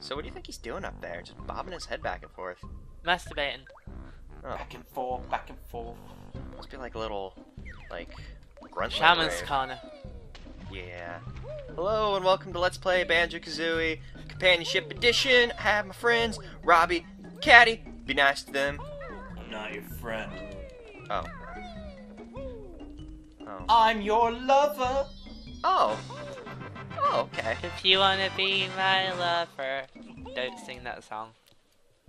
So what do you think he's doing up there? Just bobbing his head back and forth. Masturbating. Oh, Back and forth, back and forth. must be like a little, like, grunt. Shaman's corner. Yeah. Hello and welcome to Let's Play Banjo-Kazooie Companionship Edition. I have my friends, Robbie, Caddy. Be nice to them. I'm not your friend. Oh. Oh. I'm your lover. Oh. Oh, okay. If you wanna be my lover, don't sing that song.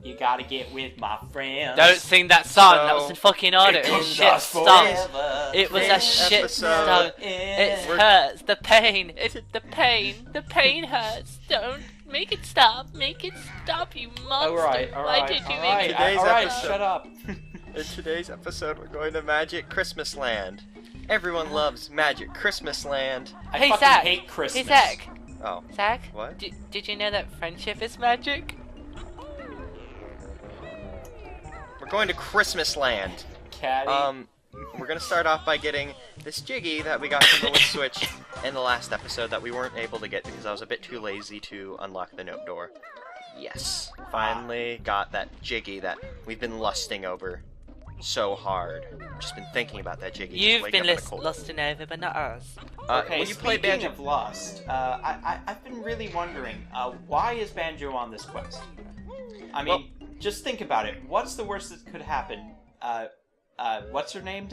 You gotta get with my friends. Don't sing that song. So- that was in fucking order. It It was goes shit us song. forever. It was a Next shit episode. song. It hurts. The pain. It's the pain. The pain hurts. Don't make it stop. Make it stop, you monster. Alright, Why alright, did you alright, make it Today's alright, episode- shut up. In today's episode, we're going to Magic Christmas Land. Everyone loves Magic Christmas Land. I Hey, fucking Zach. hate Christmas. Hey, Zach. Oh, Zach? what? Did you know that friendship is magic? We're going to Christmas Land. Caddy. We're gonna start off by getting this Jiggy that we got from the Witch Switch in the last episode that we weren't able to get because I was a bit too lazy to unlock the note door. Yes, finally got that Jiggy that we've been lusting over so hard. Just been thinking about that Jiggy. You've waking been up in a cold. lusting over, but not us. Okay, when you play speaking Banjo, of Lust, I've been really wondering, why is Banjo on this quest? I mean, just think about it. What's the worst that could happen? What's her name?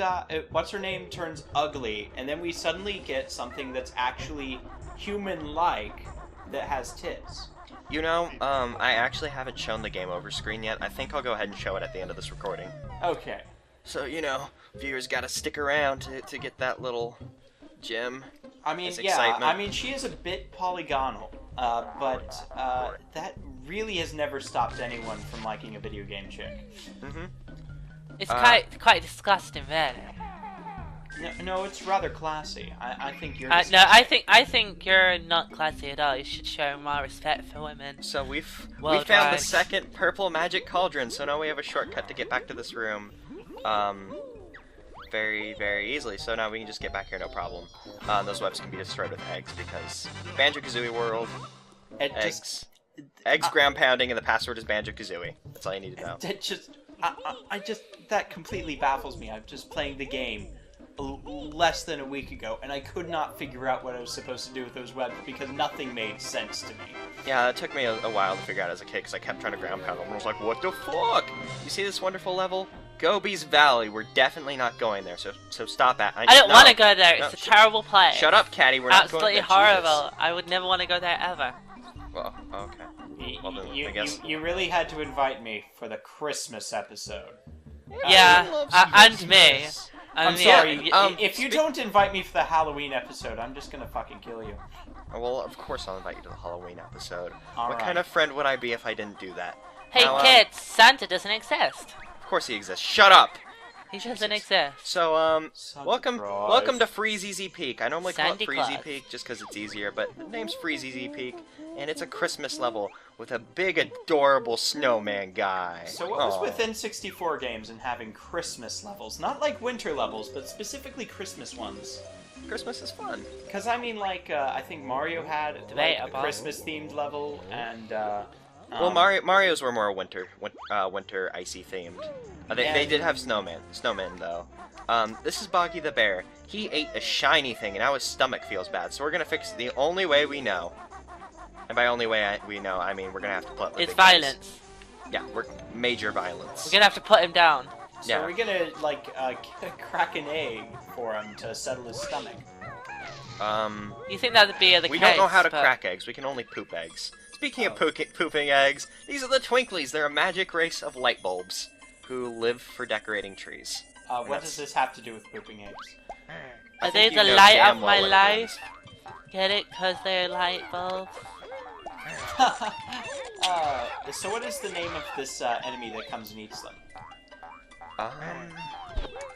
What's her name turns ugly, and then we suddenly get something that's actually human-like that has tits. you know, I actually haven't shown the game over screen yet. I think I'll go ahead and show it at the end of this recording. Okay. So, you know, viewers gotta stick around to get that little gem. I mean, It's yeah, excitement. I mean, she is a bit polygonal, but that really has never stopped anyone from liking a video game chick. Mm-hmm. It's quite disgusting, really. No, it's rather classy. I think you're. No, I think you're not classy at all. You should show more respect for women. So we found the Worldwide. second purple magic cauldron, so now we have a shortcut to get back to this room, very, very easily. So now we can just get back here, no problem. Those webs can be destroyed with eggs because Banjo-Kazooie world, It eggs, eggs ground pounding, and the password is Banjo-Kazooie. That's all you need to know. That just, I just, that completely baffles me. I'm just playing the game less than a week ago, and I could not figure out what I was supposed to do with those webs because nothing made sense to me. Yeah, it took me a while to figure out as a kid because I kept trying to ground pound them. I was like, what the fuck? You see this wonderful level? Gobi's Valley. We're definitely not going there, so stop that. I don't want to go there. No, It's a terrible place. Shut up, Caddy. We're not Absolutely going there. horrible. I would never want to go there ever. Well, okay. Well, then, I guess. You really had to invite me for the Christmas episode. Yeah, Everyone loves and me. Christmas. I'm Yeah, sorry. If you don't invite me for the Halloween episode, I'm just gonna fucking kill you. Oh, well, of course I'll invite you to the Halloween episode. All what right. kind of friend would I be if I didn't do that? Hey Now, kids, Santa doesn't exist. Of course he exists. Shut up! He doesn't exist. So, Santa welcome Claus. to Freezeezy Peak. I normally call it Sandy Freezy Claus. Peak just because it's easier, but the name's Freezeezy Peak, and it's a Christmas level with a big, adorable snowman guy. So what was Aw. within 64 games and having Christmas levels? Not like winter levels, but specifically Christmas ones. Christmas is fun. Because I mean, like, I think Mario had like, a Debatable. Christmas-themed level, and Well, Mario's were more winter icy themed. They did have snowmen though. This is Boggy the bear. He ate a shiny thing, and now his stomach feels bad. So we're gonna fix it the only way we know. And by only way we know, I mean we're gonna have to put. It's violence. Yeah, we're major violence. We're gonna have to put him down. so yeah. we're gonna like crack an egg for him to settle his stomach. You think that would be the case? We don't know how to but crack eggs. We can only poop eggs. Speaking of pooping eggs, these are the Twinklies. They're a magic race of light bulbs who live for decorating trees. What does this have to do with pooping eggs? Are I they think you the know light damn of well my what it life? Get it? Cause they're light bulbs. So what is the name of this enemy that comes and eats them?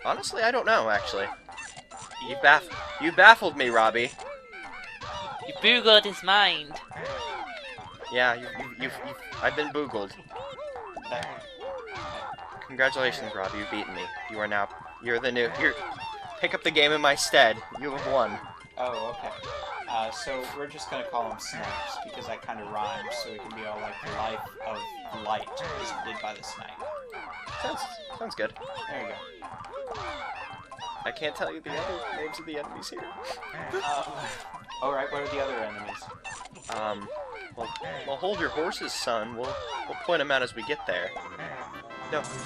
Honestly, I don't know. Actually, you baffled me, Robbie. You boogled his mind. Yeah, I've been boogled. Congratulations, Robbie. You've beaten me. You're the new. Pick up the game in my stead. You have won. Oh, okay. So we're just gonna call them snipes because that kind of rhymes. So we can be all like the life of light is did by the snipe. Sounds good. There you go. I can't tell you the other names of the enemies here. All right. What are the other enemies? Well, hold your horses, son. We'll point them out as we get there.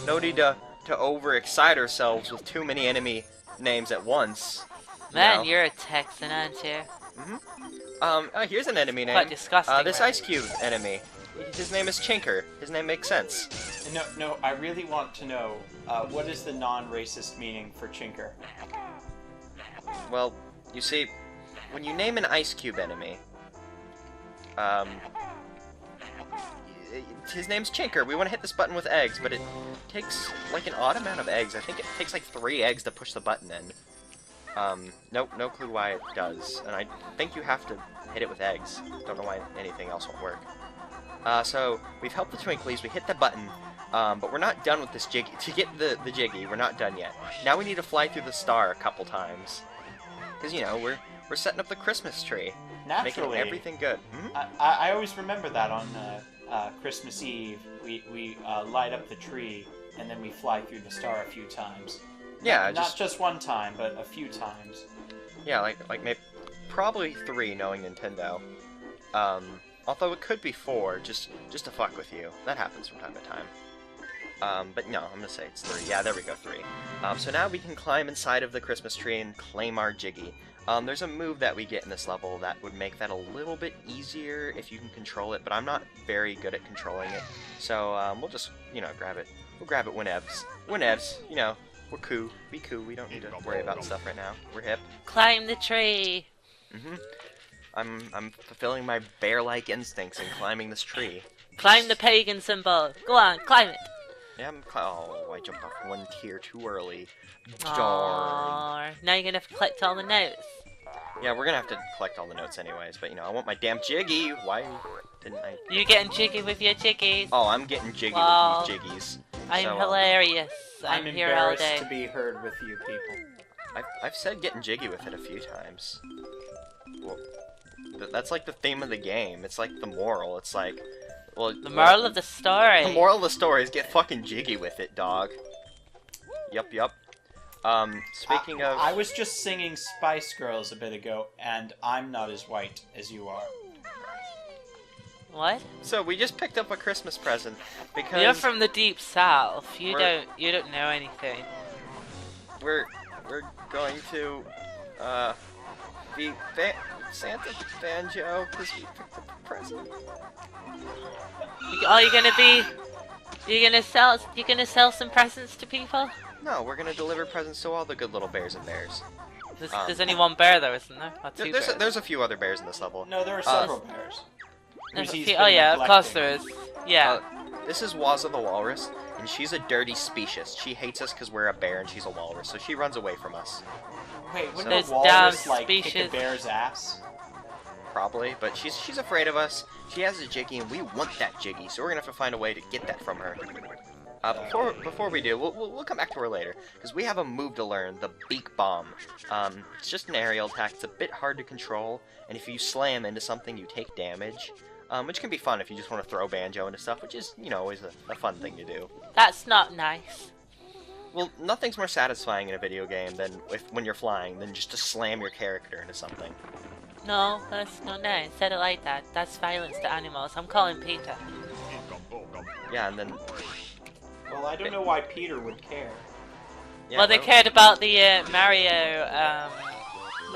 No need to overexcite ourselves with too many enemy names at once. Man, you're a Texan, aren't you? Here's an enemy name. Quite disgusting. This really. Ice Cube enemy. His name is Chinker. His name makes sense. No, I really want to know what is the non-racist meaning for chinker? Well, you see, when you name an Ice Cube enemy, his name's Chinker. We want to hit this button with eggs, but it takes like an odd amount of eggs. I think it takes like 3 eggs to push the button in. No clue why it does, and I think you have to hit it with eggs. Don't know why anything else won't work. So we've helped the Twinklies, we hit the button, but we're not done with this Jiggy. To get the Jiggy, we're not done yet. Now we need to fly through the star a couple times. Because, you know, we're setting up the Christmas tree. Naturally. Making everything good. I always remember that on Christmas Eve. We light up the tree, and then we fly through the star a few times. Yeah, Not just one time, but a few times. Yeah, like maybe probably 3, knowing Nintendo. Although it could be 4, just to fuck with you. That happens from time to time. But no, I'm gonna say it's 3. Yeah, there we go, 3. So now we can climb inside of the Christmas tree and claim our Jiggy. There's a move that we get in this level that would make that a little bit easier if you can control it, but I'm not very good at controlling it. So we'll just, you know, grab it. We'll grab it whenevs. Whenevs, you know, we're cool. Be cool. We don't need to worry about stuff right now. We're hip. Climb the tree. I'm fulfilling my bear-like instincts and climbing this tree. Climb the pagan symbol. Go on, climb it. Yeah, oh, I jumped off 1 tier too early. Darn. Aww. Now you're gonna have to collect all the notes. Yeah, we're gonna have to collect all the notes anyways, but you know, I want my damn Jiggy. Why didn't I? You getting jiggy with your jiggies? Oh, I'm getting jiggy Well, with these Jiggies. I'm So, hilarious. I'm here all embarrassed day. to be heard with you people. I've said getting jiggy with it a few times. Well, that's like the theme of the game. It's like the moral. It's like, well, The moral of the story. The moral of the story is get fucking jiggy with it, dog. Yup. Speaking of... I was just singing Spice Girls a bit ago, and I'm not as white as you are. What? So we just picked up a Christmas present because You're from the deep south. You We're- don't know anything. we're going to be Santa Banjo because we picked up a present. You're gonna sell some presents to people? No, we're gonna deliver presents to all the good little bears and bears. There's only one bear though, isn't there? Or two bears. There's a few other bears in this level. No, there are several bears. There's a Freezee's few- been oh yeah, of course neglecting. there is. Yeah. This is Wazza the Walrus, and she's a dirty species. She hates us because we're a bear and she's a walrus, so she runs away from us. Wait, wouldn't Those a walrus damn like kick species. a bear's ass? Probably, but she's afraid of us. She has a Jiggy, and we want that Jiggy, so we're gonna have to find a way to get that from her. Before we do, we'll come back to her later, because we have a move to learn, the Beak Bomb. It's just an aerial attack. It's a bit hard to control, and if you slam into something, you take damage. Which can be fun if you just want to throw Banjo into stuff, which is, you know, always a fun thing to do. That's not nice. Well, nothing's more satisfying in a video game than when you're flying than just to slam your character into something. No, that's not nice. Said it like that. That's violence to animals. I'm calling Peter. Yeah, and then... Well, I don't know why Peter would care. Yeah, Well, they cared about the Mario.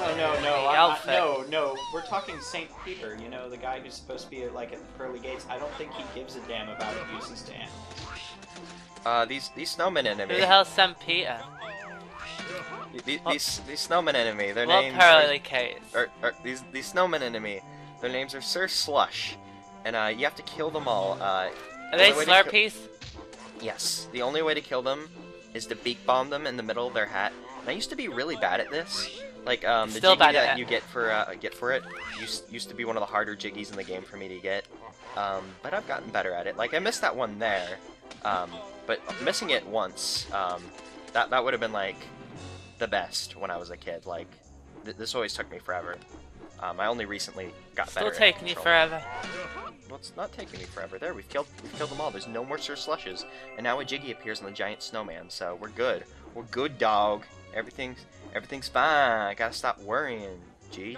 Outfit. No. We're talking Saint Peter. You know, the guy who's supposed to be like at the pearly gates. I don't think he gives a damn about abuses to animals. These snowmen enemy. Who the hell's St. Peter? These snowmen enemy. Their What names. pearly gates? These snowmen enemy. Their names are Sir Slush, and you have to kill them all. Are they Slurpees? Yes. The only way to kill them is to beak bomb them in the middle of their hat. And I used to be really bad at this. Like the Still jiggy bad at that it. you get for it used to be one of the harder jiggies in the game for me to get. But I've gotten better at it. Like I missed that one there, but missing it once, that would have been like the best when I was a kid. Like this always took me forever. I only recently got better. Still taking you forever. Well, it's not taking me forever. There, we've killed them all. There's no more Sir Slushes, and now a Jiggy appears on the giant snowman. So we're good. We're good, dog. Everything's fine. I gotta stop worrying, G.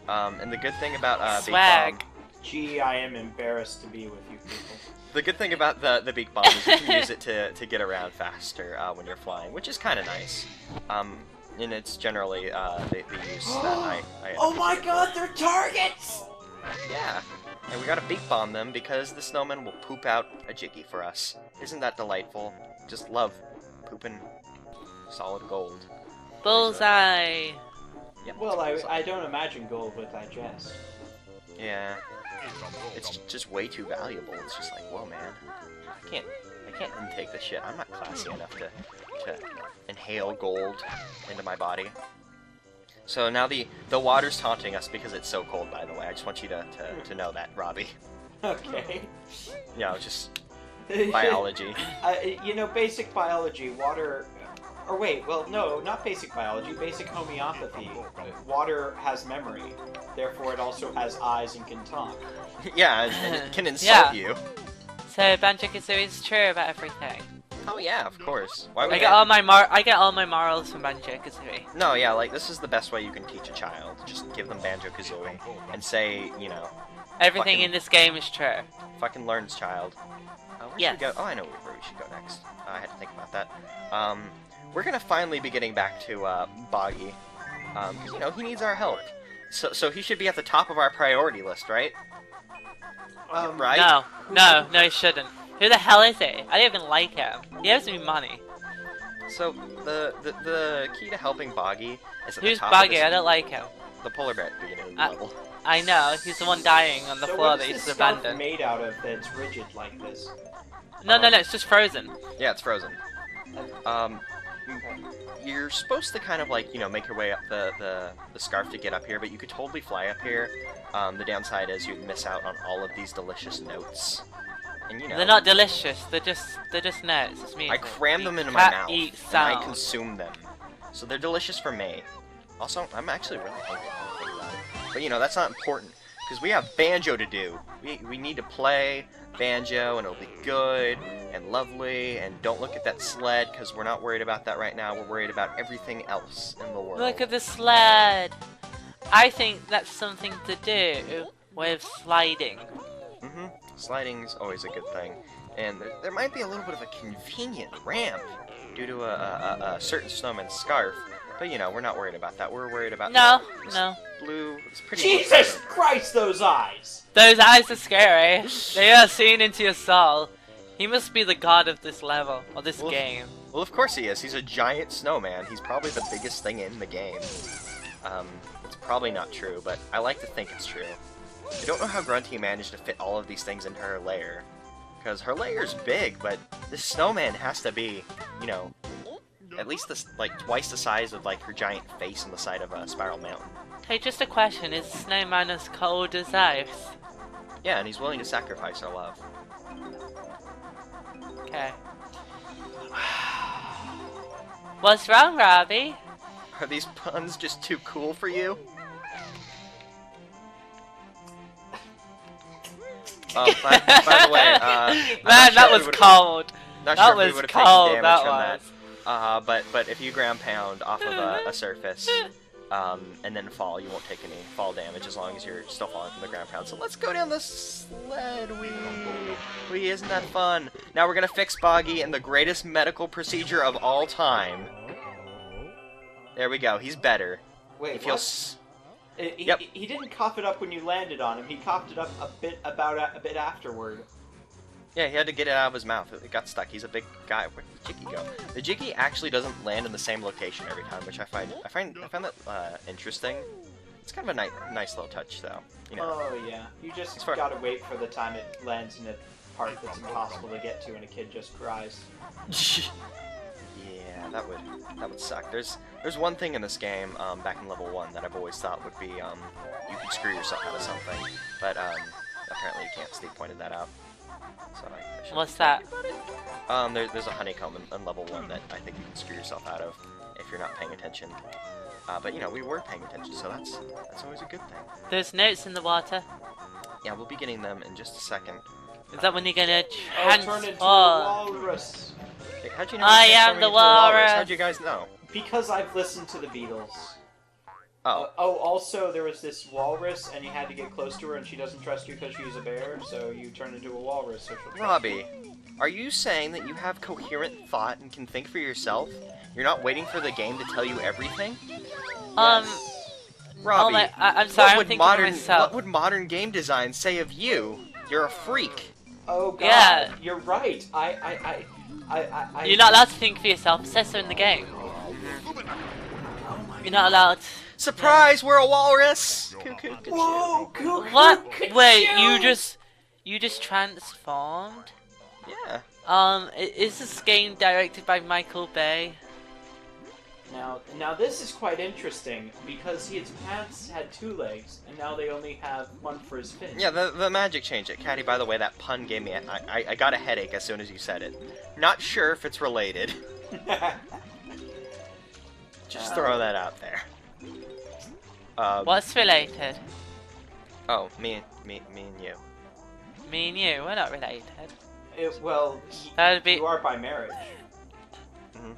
And the good thing about Beak Bomb. Gee, I am embarrassed to be with you people. The good thing about the Beak Bomb is you can use it to get around faster when you're flying, which is kind of nice. And it's generally the use that I oh my god, they're targets! Yeah. And we gotta Beak Bomb them because the snowman will poop out a Jiggy for us. Isn't that delightful? Just love pooping solid gold. Bullseye! Yep, Well, I don't imagine gold would digest. Yeah. It's just way too valuable. It's just like, whoa, man. I can't intake this shit. I'm not classy enough to inhale gold into my body. So now the water's taunting us because it's so cold, by the way. I just want you to know that, Robbie. Okay. Yeah, just biology. You know, basic biology, water... Or wait, well, no, not basic biology, basic homeopathy. Water has memory, therefore it also has eyes and can talk. Yeah, and it can insult you. So Banjo-Kazooie is true about everything. Oh yeah, of course. Why would I get all my morals from Banjo-Kazooie. No, yeah, like this is the best way you can teach a child. Just give them Banjo-Kazooie and say, you know, everything in this game is true. Fucking learns, child. Where should we go? Oh, I know where we should go next. I had to think about that. We're gonna finally be getting back to Boggy, because you know he needs our help. So he should be at the top of our priority list, right? Right? No, he shouldn't. Who the hell is he? I don't even like him. He owes me money. So the key to helping Boggy is at Who's the top Boggy? of this, I don't like him. the polar bear at the beginning of the level. I know. He's the one dying on the floor that he's abandoned. What is this made out of that's rigid like this? No, it's just frozen. Yeah, it's frozen. You're supposed to kind of like, you know, make your way up the scarf to get up here, but you could totally fly up here. The downside is you'd miss out on all of these delicious notes. And you know, they're not delicious. They're just notes. It's me. I cram them into my mouth and I sound. consume them. So they're delicious for me. Also, I'm actually really hungry now that I think about it. But you know, that's not important because we have Banjo to do. We need to play Banjo and it'll be good and lovely, and don't look at that sled because we're not worried about that right now. We're worried about everything else in the world. Look at the sled. I think that's something to do with sliding. Sliding's always a good thing, and there might be a little bit of a convenient ramp due to a certain snowman's scarf, but you know, we're not worried about that. We're worried about No. blue. It's pretty. Jesus Christ, those eyes! Those eyes are scary. They are seeing into your soul. He must be the god of this level, or this game. Well, of course he is. He's a giant snowman. He's probably the biggest thing in the game. It's probably not true, but I like to think it's true. I don't know how Grunty managed to fit all of these things into her lair, because her lair's big, but this snowman has to be, you know, at least like twice the size of like her giant face on the side of Spiral Mountain. Hey, just a question. Is Snowman as cold as ice? Yeah, and he's willing to sacrifice our love. Okay. What's wrong, Robbie? Are these puns just too cool for you? Oh, by the way, man, that was cold. Not that sure if we was would have cold. taken That damage was. from that. But if you ground pound off of a surface, and then fall, you won't take any fall damage as long as you're still falling from the ground pound. So let's go down the sled. Wee, isn't that fun? Now we're gonna fix Boggy in the greatest medical procedure of all time. There we go. He's better. Wait, he feels. He didn't cough it up when you landed on him. He coughed it up a bit afterward. Yeah, he had to get it out of his mouth. It got stuck. He's a big guy. Where did the Jiggy go? The Jiggy actually doesn't land in the same location every time, which I find that interesting. It's kind of a nice little touch, though. You know. Oh yeah, you just gotta wait for the time it lands in a part that's impossible to get to, and a kid just cries. Yeah, that would suck. There's one thing in this game, back in level 1, that I've always thought would be, you could screw yourself out of something, but apparently you can't. Steve pointed that out. So I should What's that? There's a honeycomb in level 1 that I think you can screw yourself out of if you're not paying attention. But, you know, we were paying attention, so that's always a good thing. There's notes in the water. Yeah, we'll be getting them in just a second. Is that when you're gonna turn into a transform? walrus. Hey, how'd you know I was am transforming the into a walrus? walrus. How'd you guys know? Because I've listened to the Beatles. Oh. Also, there was this walrus, and you had to get close to her, and she doesn't trust you because she's a bear, so you turn into a walrus. So she'll trust Robbie, are you saying that you have coherent thought and can think for yourself? You're not waiting for the game to tell you everything? Robbie, I'm sorry, I'm thinking for myself. what would modern game design say of you? You're a freak. Oh god, Yeah. you're right. You're not allowed to think for yourself. It says so in the game. You're not allowed. Surprise, we're a walrus! Whoa, cool. What? Wait, you just transformed? Yeah. Is this game directed by Michael Bay? Now this is quite interesting because his pants had 2 legs and now they only have 1 for his fin. Yeah, the magic changed it. Caddy, by the way, that pun gave me I got a headache as soon as you said it. Not sure if it's related. Just throw that out there. What's related? Oh, me and you. Me and you, we're not related. Well, you are by marriage. Mhm.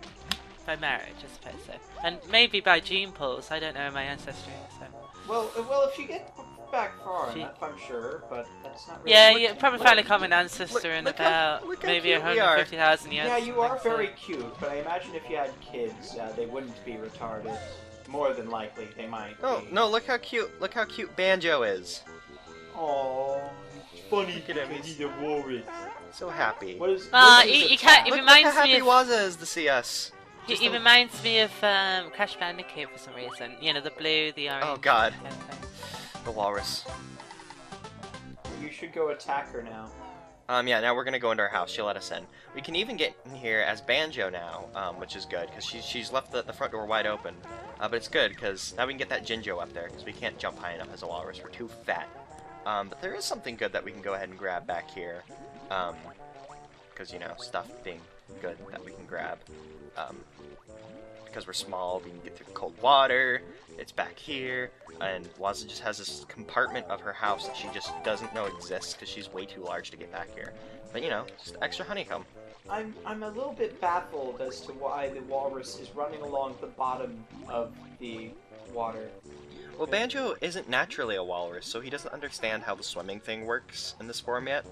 By marriage, I suppose so. And maybe by gene pools, I don't know my ancestry, so... Well, if you get back far enough, I'm sure, but that's not really... Yeah, you probably find a common ancestor in look about how maybe cute we are. 150,000 years. Yeah, you are something, so- very cute, but I imagine if you had kids, they wouldn't be retarded. More than likely, they might Oh, be. no, look how cute Banjo is. Aww, funny Look at him, because he's a walrus. So happy. What is, he can't- Look, reminds look how me happy of- Waza is to see us. He reminds me of Crash Bandicoot for some reason. You know, the blue, the orange. Oh, God. kind of thing. The walrus. You should go attack her now. Yeah, now we're gonna go into our house. She'll let us in. We can even get in here as Banjo now, which is good, because she's left the front door wide open. But it's good, because now we can get that Jinjo up there, because we can't jump high enough as a walrus. We're too fat. But there is something good that we can go ahead and grab back here. Because, you know, stuff being good that we can grab. Because we're small, we can get through the cold water. It's back here. And Waza just has this compartment of her house that she just doesn't know exists because she's way too large to get back here. But, you know, just extra honeycomb. I'm a little bit baffled as to why the walrus is running along the bottom of the water. Well, Banjo isn't naturally a walrus, so he doesn't understand how the swimming thing works in this form yet.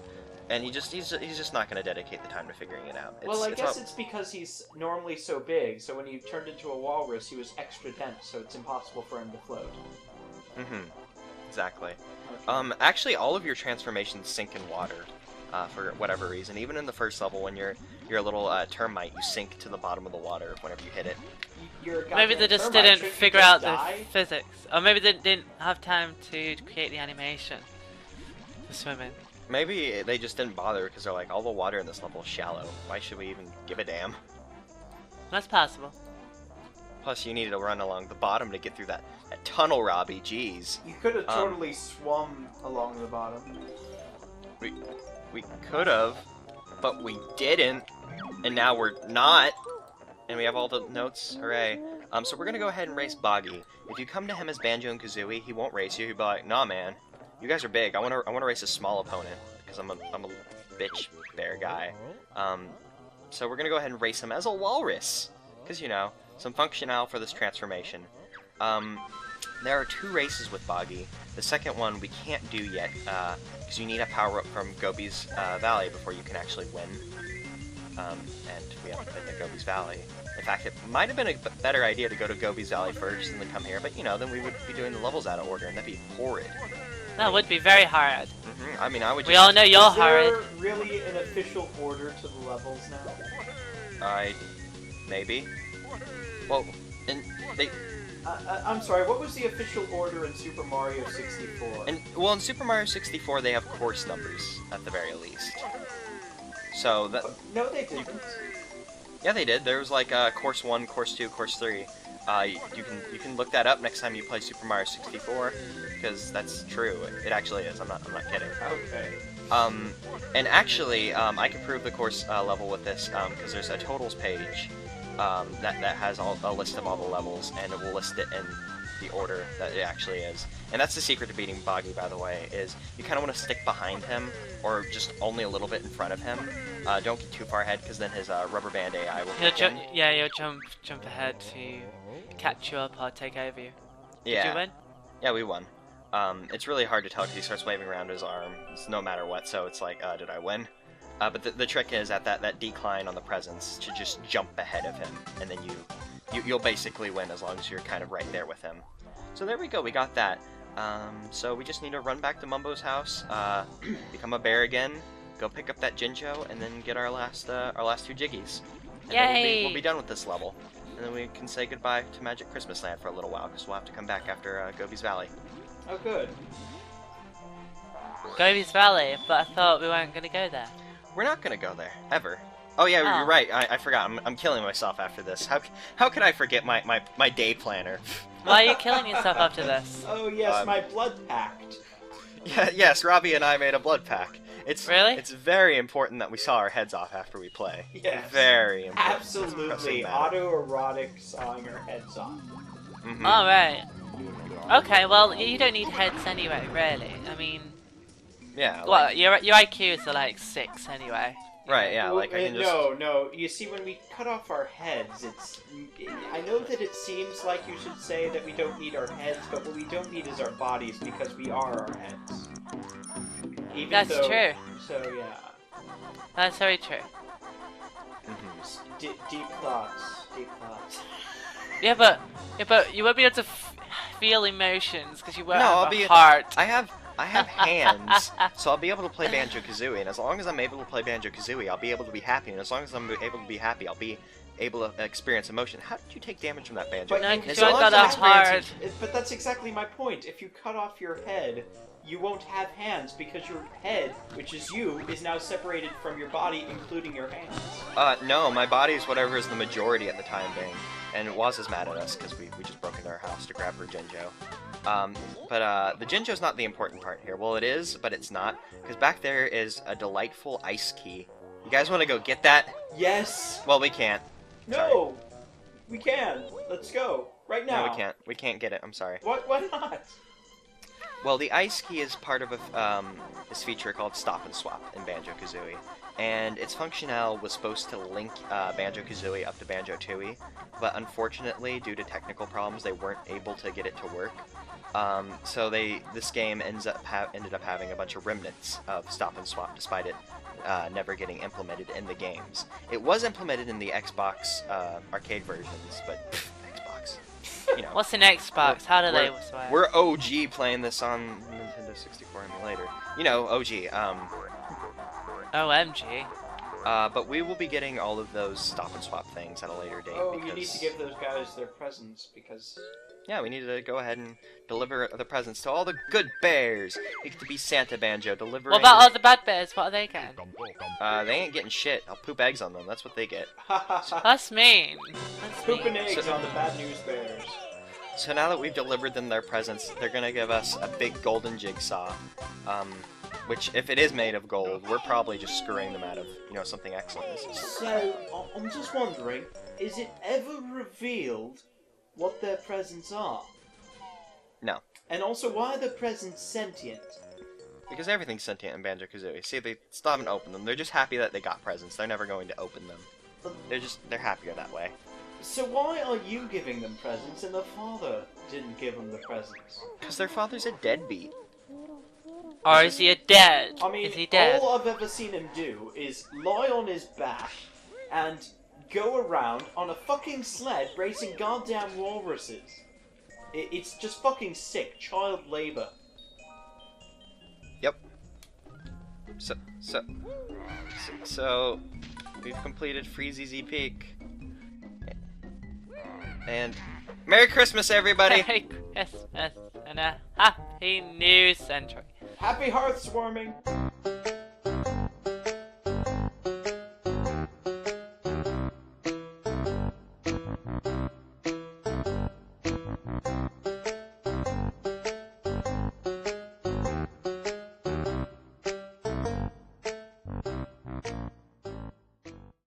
And he's just not going to dedicate the time to figuring it out. Well, I guess it's because he's normally so big, so when he turned into a walrus, he was extra dense, so it's impossible for him to float. Mm-hmm. Exactly. Actually, all of your transformations sink in water, for whatever reason. Even in the first level, when you're a little termite, you sink to the bottom of the water whenever you hit it. Maybe they just didn't figure out the physics. Or maybe they didn't have time to create the animation for swimming. Maybe they just didn't bother because they're like, all the water in this level is shallow. Why should we even give a damn? That's possible. Plus, you needed to run along the bottom to get through that tunnel, Robbie. Jeez. You could have totally swum along the bottom. We could have, but we didn't, and now we're not. And we have all the notes. Hooray! So we're gonna go ahead and race Boggy. If you come to him as Banjo and Kazooie, he won't race you. He'll be like, "Nah, man, you guys are big. I wanna race a small opponent because I'm a bitch bear guy." So we're gonna go ahead and race him as a walrus, because you know, some functionale for this transformation. There are 2 races with Boggy. The second one we can't do yet, because you need a power-up from Gobi's Valley before you can actually win. And we haven't been to Gobi's Valley. In fact, it might have been a better idea to go to Gobi's Valley first and then come here, but you know, then we would be doing the levels out of order, and that'd be horrid. That would be very hard. I mean, I would just... We all know you're Is there horrid. really an official order to the levels now? Maybe. Well, and they... I'm sorry, what was the official order in Super Mario 64? Well, in Super Mario 64, they have course numbers, at the very least. So, that... No, they didn't. Yeah, they did. There was like course 1, course 2, course 3. You can look that up next time you play Super Mario 64, because that's true. It actually is. I'm not kidding. Okay. And actually, I can prove the course level with this, because there's a totals page that has a list of all the levels, and it will list it in the order that it actually is. And that's the secret to beating Boggy, by the way, is you kind of want to stick behind him, or just only a little bit in front of him. Don't get too far ahead, because then his rubber band AI will kick in. Yeah, you'll jump ahead to catch you up or take over you. Yeah. Did you win? Yeah, we won. It's really hard to tell because he starts waving around his arm, no matter what, so it's like, did I win? But the trick is at that decline on the presents to just jump ahead of him, and then you'll basically win as long as you're kind of right there with him. So there we go, we got that. So we just need to run back to Mumbo's house, become a bear again, go pick up that Jinjo, and then get our last 2 Jiggies. And Yay! then we'll be done with this level. And then we can say goodbye to Magic Christmas Land for a little while, because we'll have to come back after Gobi's Valley. Oh, good. Gobi's Valley, but I thought we weren't going to go there. We're not gonna go there, ever. Oh yeah, Oh. you're right, I forgot, I'm killing myself after this. How could I forget my day planner? Why are you killing yourself after this? Oh yes, my blood pact. Yeah, yes, Robbie and I made a blood pack. Really? It's very important that we saw our heads off after we play. Yes. Very important. Absolutely, autoerotic sawing our heads off. Mm-hmm. Alright. Okay, well, you don't need heads anyway, really. I mean, Yeah. well, your IQ is like 6 anyway. Right, yeah, like I can just... No, you see, when we cut off our heads, I know that it seems like you should say that we don't need our heads, but what we don't need is our bodies, because we are our heads. That's true. So, yeah. That's very true. Mhm. Deep thoughts. Deep thoughts. Yeah, but you won't be able to feel emotions, because you won't No, have I'll a be... heart. I have hands, so I'll be able to play Banjo-Kazooie, and as long as I'm able to play Banjo-Kazooie, I'll be able to be happy, and as long as I'm able to be happy, I'll be able to experience emotion. How did you take damage from that banjo? No, But because As you long ain't as got I'm a heart. experiencing- But that's exactly my point. If you cut off your head, you won't have hands, because your head, which is you, is now separated from your body, including your hands. No, my body is whatever is the majority at the time being. And Waz is mad at us because we just broke into our house to grab her Jinjo. But the Jinjo's not the important part here. Well, it is, but it's not. Because back there is a delightful ice key. You guys want to go get that? Yes! Well, we can't. No! We can! Let's go! Right now! No, we can't. We can't get it. I'm sorry. Why not? Well, the ice key is part of this feature called Stop and Swap in Banjo-Kazooie. And its functionale was supposed to link Banjo-Kazooie up to Banjo-Tooie, but unfortunately, due to technical problems, they weren't able to get it to work. So this game ended up having a bunch of remnants of Stop and Swap, despite it never getting implemented in the games. It was implemented in the Xbox arcade versions, but Xbox, you know. What's an Xbox? How do they swear? We're OG playing this on Nintendo 64 emulator. You know, OG. OMG. But we will be getting all of those Stop and Swap things at a later date. Oh, because... you need to give those guys their presents, because... Yeah, we need to go ahead and deliver the presents to all the good bears. You get to be Santa Banjo, delivering... What about all the bad bears? What are they getting? They ain't getting shit. I'll poop eggs on them. That's what they get. That's mean. That's Pooping mean. eggs on the bad news bears. So now that we've delivered them their presents, they're gonna give us a big golden jigsaw. Which, if it is made of gold, we're probably just screwing them out of, you know, something excellent. So, I'm just wondering, is it ever revealed what their presents are? No. And also, why are the presents sentient? Because everything's sentient in Banjo-Kazooie. See, they still haven't opened them. They're just happy that they got presents. They're never going to open them. They're happier that way. So why are you giving them presents and their father didn't give them the presents? Because their father's a deadbeat. Or is he dead? I mean, is he dead? all I've ever seen him do is lie on his back and go around on a fucking sled racing goddamn walruses. It's just fucking sick. Child labor. Yep. So we've completed Freezeezy Peak. And Merry Christmas, everybody! Merry Christmas and a Happy New Century. Happy hearth warming!